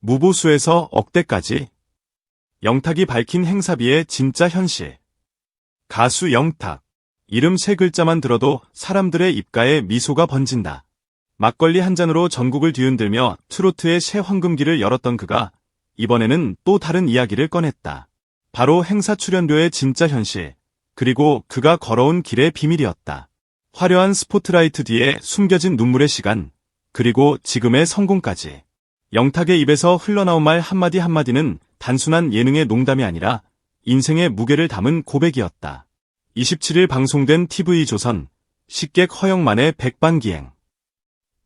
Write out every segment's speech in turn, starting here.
무보수에서 억대까지. 영탁이 밝힌 행사비의 진짜 현실. 가수 영탁. 이름 세 글자만 들어도 사람들의 입가에 미소가 번진다. 막걸리 한 잔으로 전국을 뒤흔들며 트로트의 새 황금기를 열었던 그가 이번에는 또 다른 이야기를 꺼냈다. 바로 행사 출연료의 진짜 현실, 그리고 그가 걸어온 길의 비밀이었다. 화려한 스포트라이트 뒤에 숨겨진 눈물의 시간, 그리고 지금의 성공까지. 영탁의 입에서 흘러나온 말 한마디 한마디는 단순한 예능의 농담이 아니라 인생의 무게를 담은 고백이었다. 27일 방송된 TV조선, 식객 허영만의 백반기행.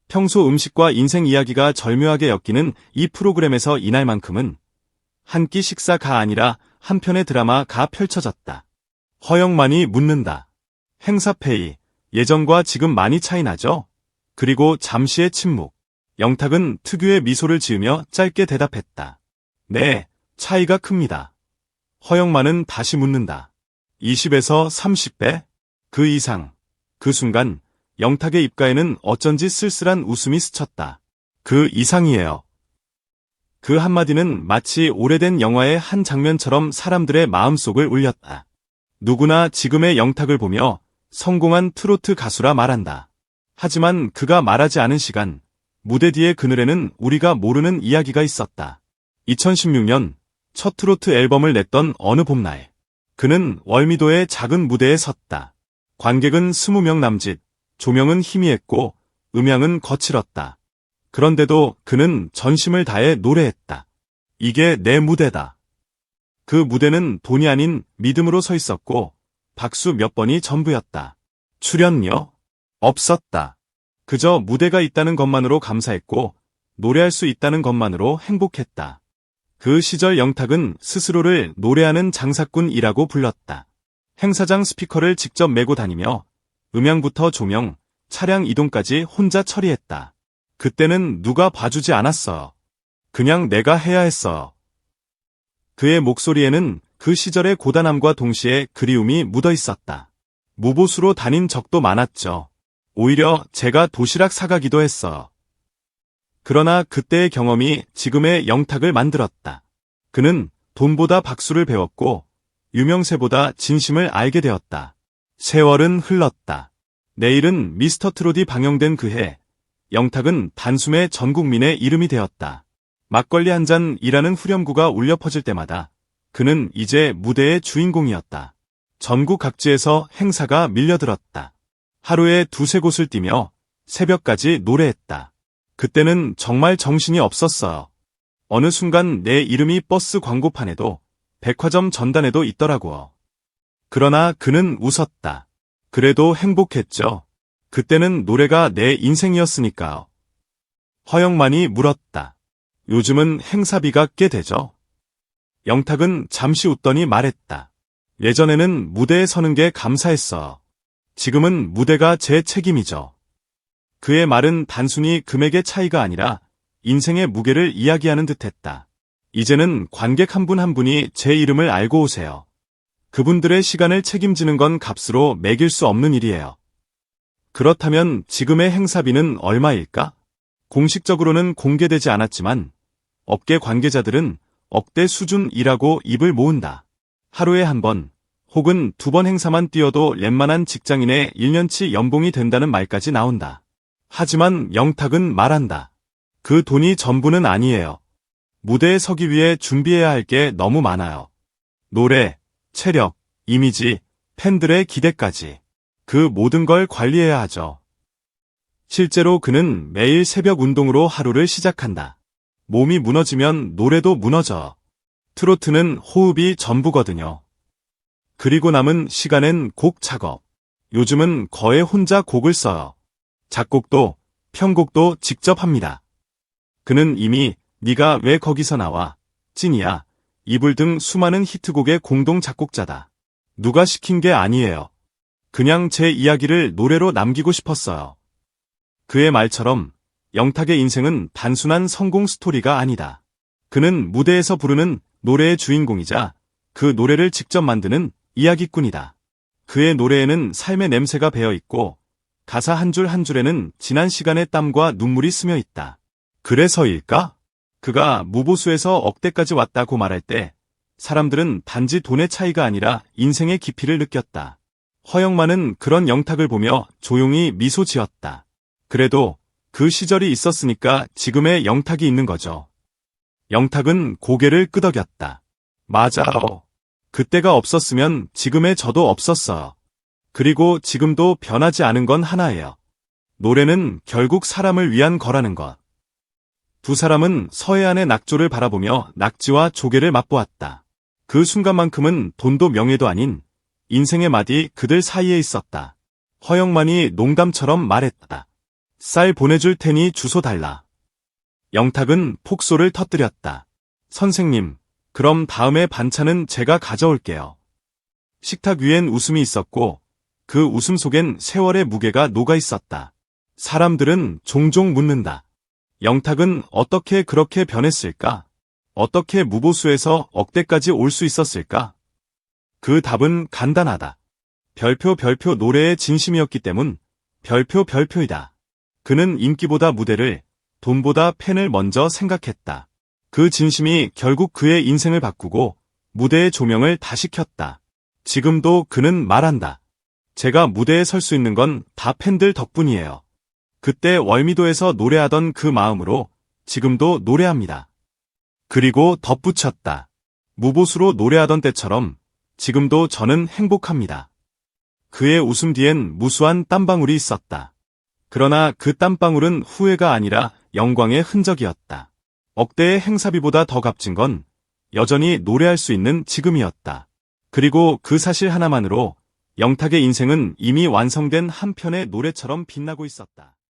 평소 음식과 인생 이야기가 절묘하게 엮이는 이 프로그램에서 이날만큼은 한 끼 식사가 아니라 한 편의 드라마가 펼쳐졌다. 허영만이 묻는다. 행사페이, 예전과 지금 많이 차이 나죠? 그리고 잠시의 침묵. 영탁은 특유의 미소를 지으며 짧게 대답했다. 네, 차이가 큽니다. 허영만은 다시 묻는다. 20에서 30배? 그 이상. 그 순간 영탁의 입가에는 어쩐지 쓸쓸한 웃음이 스쳤다. 그 이상이에요. 그 한마디는 마치 오래된 영화의 한 장면처럼 사람들의 마음속을 울렸다. 누구나 지금의 영탁을 보며 성공한 트로트 가수라 말한다. 하지만 그가 말하지 않은 시간, 무대 뒤의 그늘에는 우리가 모르는 이야기가 있었다. 2016년 첫 트로트 앨범을 냈던 어느 봄날, 그는 월미도의 작은 무대에 섰다. 관객은 20명 남짓, 조명은 희미했고 음향은 거칠었다. 그런데도 그는 전심을 다해 노래했다. 이게 내 무대다. 그 무대는 돈이 아닌 믿음으로 서 있었고 박수 몇 번이 전부였다. 출연료? 없었다. 그저 무대가 있다는 것만으로 감사했고 노래할 수 있다는 것만으로 행복했다. 그 시절 영탁은 스스로를 노래하는 장사꾼이라고 불렀다. 행사장 스피커를 직접 메고 다니며 음향부터 조명, 차량 이동까지 혼자 처리했다. 그때는 누가 봐주지 않았어요. 그냥 내가 해야 했어요. 그의 목소리에는 그 시절의 고단함과 동시에 그리움이 묻어 있었다. 무보수로 다닌 적도 많았죠. 오히려 제가 도시락 사가기도 했어요. 그러나 그때의 경험이 지금의 영탁을 만들었다. 그는 돈보다 박수를 배웠고 유명세보다 진심을 알게 되었다. 세월은 흘렀다. 내일은 미스터 트롯이 방영된 그해, 영탁은 단숨에 전 국민의 이름이 되었다. 막걸리 한 잔이라는 후렴구가 울려 퍼질 때마다 그는 이제 무대의 주인공이었다. 전국 각지에서 행사가 밀려들었다. 하루에 두세 곳을 뛰며 새벽까지 노래했다. 그때는 정말 정신이 없었어요. 어느 순간 내 이름이 버스 광고판에도 백화점 전단에도 있더라고요. 그러나 그는 웃었다. 그래도 행복했죠. 그때는 노래가 내 인생이었으니까요. 허영만이 물었다. 요즘은 행사비가 꽤 되죠? 영탁은 잠시 웃더니 말했다. 예전에는 무대에 서는 게 감사했어요. 지금은 무대가 제 책임이죠. 그의 말은 단순히 금액의 차이가 아니라 인생의 무게를 이야기하는 듯했다. 이제는 관객 한 분 한 분이 제 이름을 알고 오세요. 그분들의 시간을 책임지는 건 값으로 매길 수 없는 일이에요. 그렇다면 지금의 행사비는 얼마일까? 공식적으로는 공개되지 않았지만 업계 관계자들은 억대 수준이라고 입을 모은다. 하루에 한 번 혹은 두 번 행사만 뛰어도 웬만한 직장인의 1년치 연봉이 된다는 말까지 나온다. 하지만 영탁은 말한다. 그 돈이 전부는 아니에요. 무대에 서기 위해 준비해야 할 게 너무 많아요. 노래, 체력, 이미지, 팬들의 기대까지. 그 모든 걸 관리해야 하죠. 실제로 그는 매일 새벽 운동으로 하루를 시작한다. 몸이 무너지면 노래도 무너져. 트로트는 호흡이 전부거든요. 그리고 남은 시간엔 곡 작업. 요즘은 거의 혼자 곡을 써요. 작곡도, 편곡도 직접 합니다. 그는 이미 네가 왜 거기서 나와, 찐이야, 이불 등 수많은 히트곡의 공동 작곡자다. 누가 시킨 게 아니에요. 그냥 제 이야기를 노래로 남기고 싶었어요. 그의 말처럼 영탁의 인생은 단순한 성공 스토리가 아니다. 그는 무대에서 부르는 노래의 주인공이자 그 노래를 직접 만드는 이야기꾼이다. 그의 노래에는 삶의 냄새가 배어 있고 가사 한 줄 한 줄에는 지난 시간의 땀과 눈물이 스며 있다. 그래서일까? 그가 무보수에서 억대까지 왔다고 말할 때 사람들은 단지 돈의 차이가 아니라 인생의 깊이를 느꼈다. 허영만은 그런 영탁을 보며 조용히 미소 지었다. 그래도 그 시절이 있었으니까 지금의 영탁이 있는 거죠. 영탁은 고개를 끄덕였다. 맞아요. 그때가 없었으면 지금의 저도 없었어요. 그리고 지금도 변하지 않은 건 하나예요. 노래는 결국 사람을 위한 거라는 것. 두 사람은 서해안의 낙조를 바라보며 낙지와 조개를 맛보았다. 그 순간만큼은 돈도 명예도 아닌 인생의 맛이 그들 사이에 있었다. 허영만이 농담처럼 말했다. 쌀 보내줄 테니 주소 달라. 영탁은 폭소를 터뜨렸다. 선생님, 그럼 다음에 반찬은 제가 가져올게요. 식탁 위엔 웃음이 있었고 그 웃음 속엔 세월의 무게가 녹아 있었다. 사람들은 종종 묻는다. 영탁은 어떻게 그렇게 변했을까? 어떻게 무보수에서 억대까지 올 수 있었을까? 그 답은 간단하다. 별표 노래의 진심이었기 때문 별표이다. 그는 인기보다 무대를, 돈보다 팬을 먼저 생각했다. 그 진심이 결국 그의 인생을 바꾸고 무대의 조명을 다시 켰다. 지금도 그는 말한다. 제가 무대에 설 수 있는 건 다 팬들 덕분이에요. 그때 월미도에서 노래하던 그 마음으로 지금도 노래합니다. 그리고 덧붙였다. 무보수로 노래하던 때처럼 지금도 저는 행복합니다. 그의 웃음 뒤엔 무수한 땀방울이 있었다. 그러나 그 땀방울은 후회가 아니라 영광의 흔적이었다. 억대의 행사비보다 더 값진 건 여전히 노래할 수 있는 지금이었다. 그리고 그 사실 하나만으로 영탁의 인생은 이미 완성된 한 편의 노래처럼 빛나고 있었다.